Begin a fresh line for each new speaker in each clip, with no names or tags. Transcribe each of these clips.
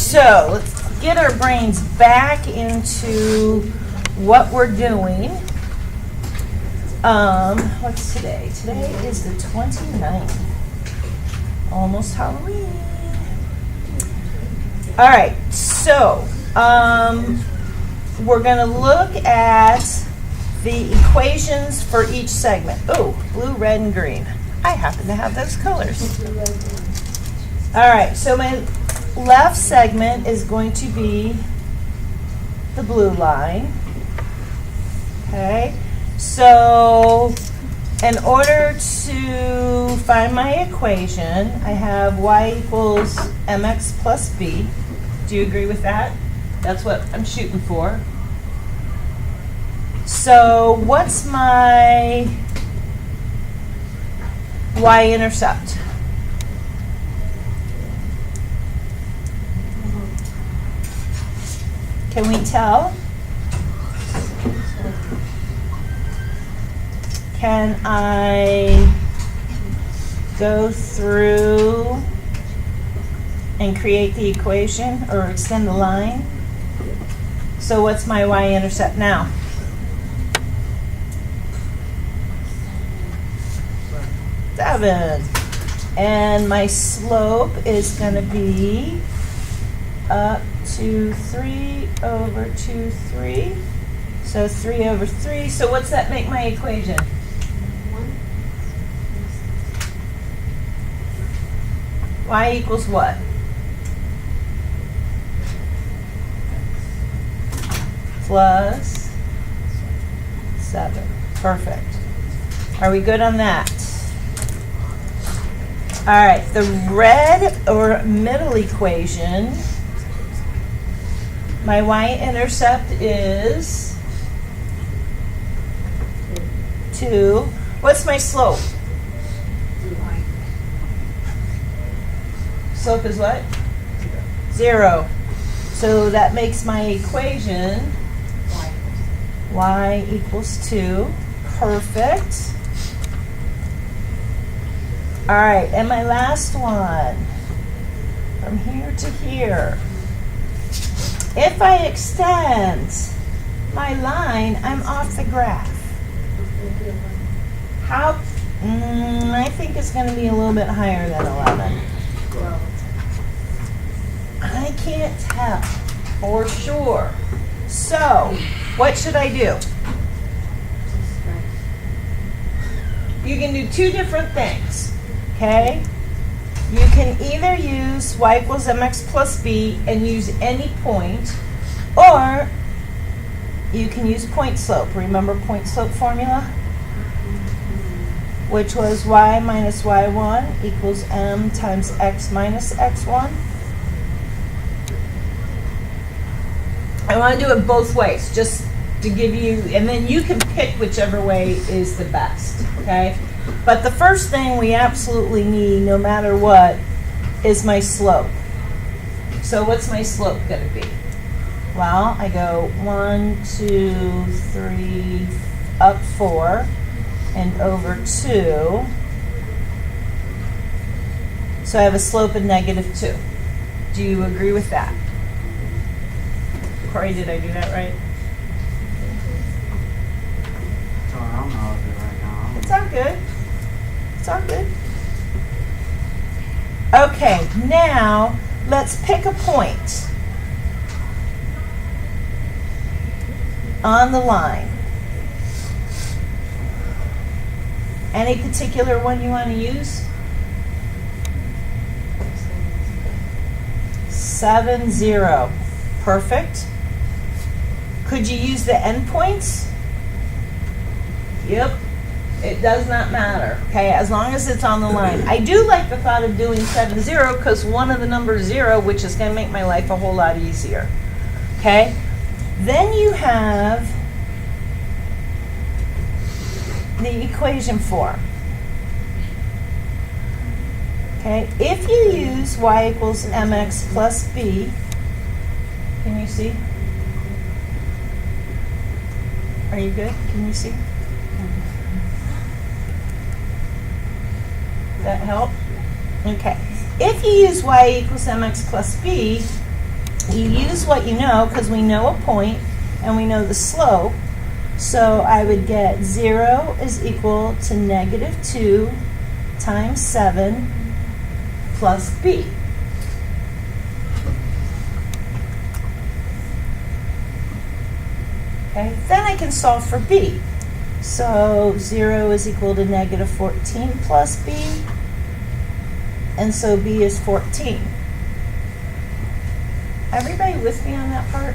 So let's get our brains back into what we're doing. What's today? Today is the 29th. Almost Halloween. All right, so we're going to look at the equations for each segment. Oh, blue, red, and green. I happen to have those colors. All right, so my left segment is going to be the blue line. Okay, so in order to find my equation, I have y equals mx plus b. Do you agree with that? That's what I'm shooting for. So what's my y-intercept? Can we tell? Can I go through and create the equation or extend the line? So what's my y-intercept now? Seven. And my slope is going to be up to 3 over 2, 3. So 3 over 3. So what's that make my equation? Y equals what? Plus 7. Perfect. Are we good on that? All right, the red or middle equation, my y-intercept is 2. What's my slope? Slope is what? 0. So that makes my equation y equals 2. Perfect. All right, and my last one, from here to here. If I extend my line, I'm off the graph. How? I think it's going to be a little bit higher than 11. I can't tell for sure. So, what should I do? You can do two different things. Okay, you can either use y equals mx plus b and use any point, or you can use point slope. Remember point slope formula? Which was y minus y1 equals m times x minus x1. I want to do it both ways, just to give you, and then you can pick whichever way is the best, okay? But the first thing we absolutely need, no matter what, is my slope. So what's my slope going to be? Well, I go 1, 2, 3, up 4, and over 2. So I have a slope of -2. Do you agree with that? Corey, did I do that right?
So I don't know how to do it right now.
It's all good. It's all good. Okay, now let's pick a point on the line. Any particular one you want to use? 7, 0. Perfect. Could you use the endpoints? Yep. It does not matter, okay, as long as it's on the line. I do like the thought of doing 7, 0 because one of the numbers 0, which is going to make my life a whole lot easier, okay? Then you have the equation form, okay? If you use y equals mx plus b, can you see? Are you good? Can you see? That help? Okay. If you use y equals mx plus b, you use what you know because we know a point and we know the slope. So I would get 0 is equal to negative 2 times 7 plus b. Okay, then I can solve for b. So 0 is equal to negative 14 plus b, and so b is 14. Everybody with me on that part?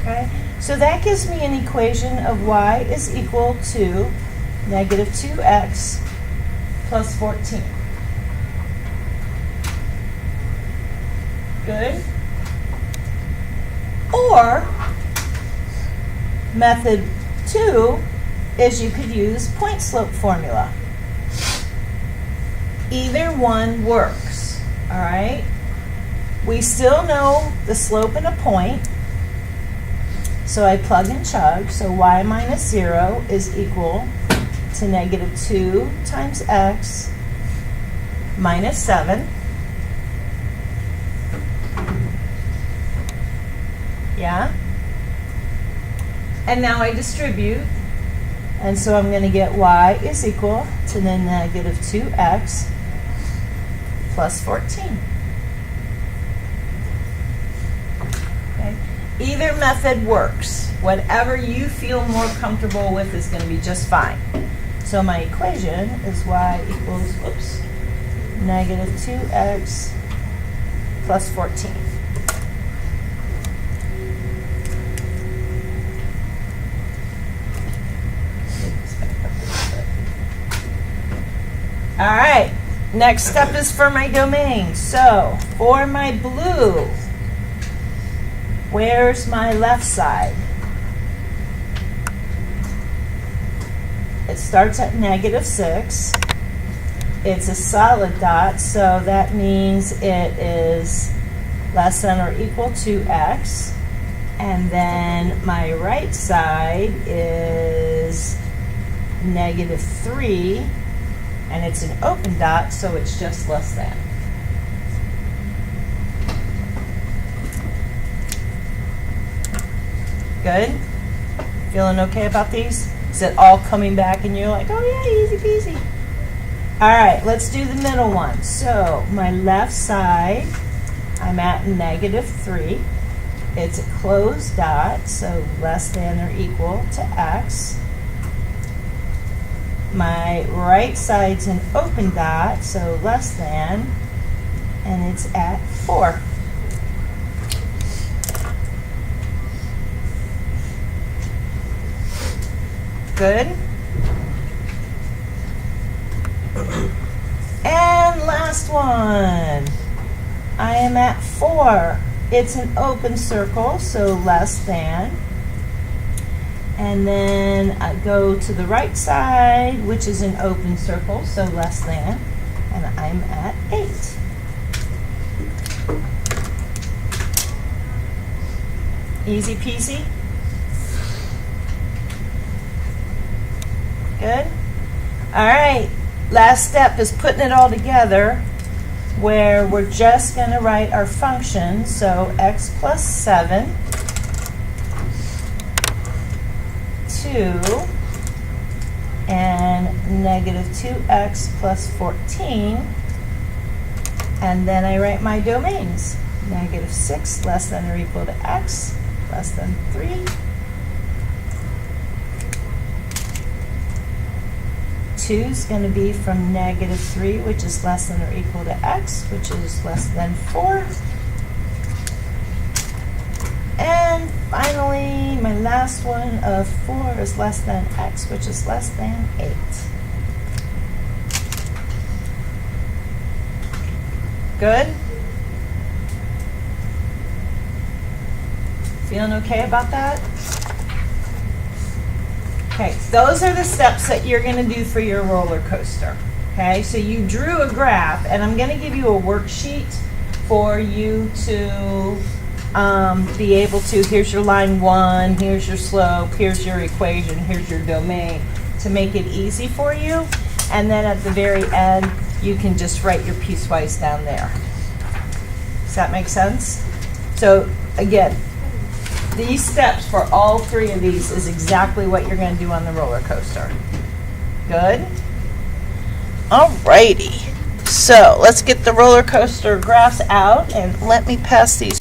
Okay, so that gives me an equation of y is equal to negative 2x plus 14. Good? Or method 2 is you could use point slope formula. Either one works, all right? We still know the slope in a point, so I plug and chug. So y minus 0 is equal to negative 2 times x minus 7. Yeah? And now I distribute, and so I'm going to get y is equal to the negative 2x plus 14. Okay. Either method works. Whatever you feel more comfortable with is going to be just fine. So my equation is y equals, negative 2x plus 14. All right, next step is for my domain. So for my blue, where's my left side? It starts at negative 6. It's a solid dot, so that means it is less than or equal to x. And then my right side is negative 3. And it's an open dot, so it's just less than. Good? Feeling okay about these? Is it all coming back and you're like, oh yeah, easy peasy? All right, let's do the middle one. So my left side, I'm at negative 3. It's a closed dot, so less than or equal to x. My right side's an open dot, so less than, and it's at 4. Good. And last one. I am at 4. It's an open circle, so less than. And then I go to the right side, which is an open circle, so less than, and I'm at 8. Easy peasy? Good? All right, last step is putting it all together, where we're just going to write our function, so x plus 7, 2, and negative 2x plus 14, and then I write my domains. Negative 6 less than or equal to x less than 3. 2 is going to be from negative 3, which is less than or equal to x, which is less than 4. And finally, my last one of 4 is less than x, which is less than 8. Good? Feeling okay about that? Okay, those are the steps that you're going to do for your roller coaster. Okay, so you drew a graph, and I'm going to give you a worksheet for you to be able to, here's your line 1, here's your slope, here's your equation, here's your domain, to make it easy for you. And then at the very end, you can just write your piecewise down there. Does that make sense? So again, these steps for all three of these is exactly what you're going to do on the roller coaster. Good? Alrighty. So let's get the roller coaster graphs out and let me pass these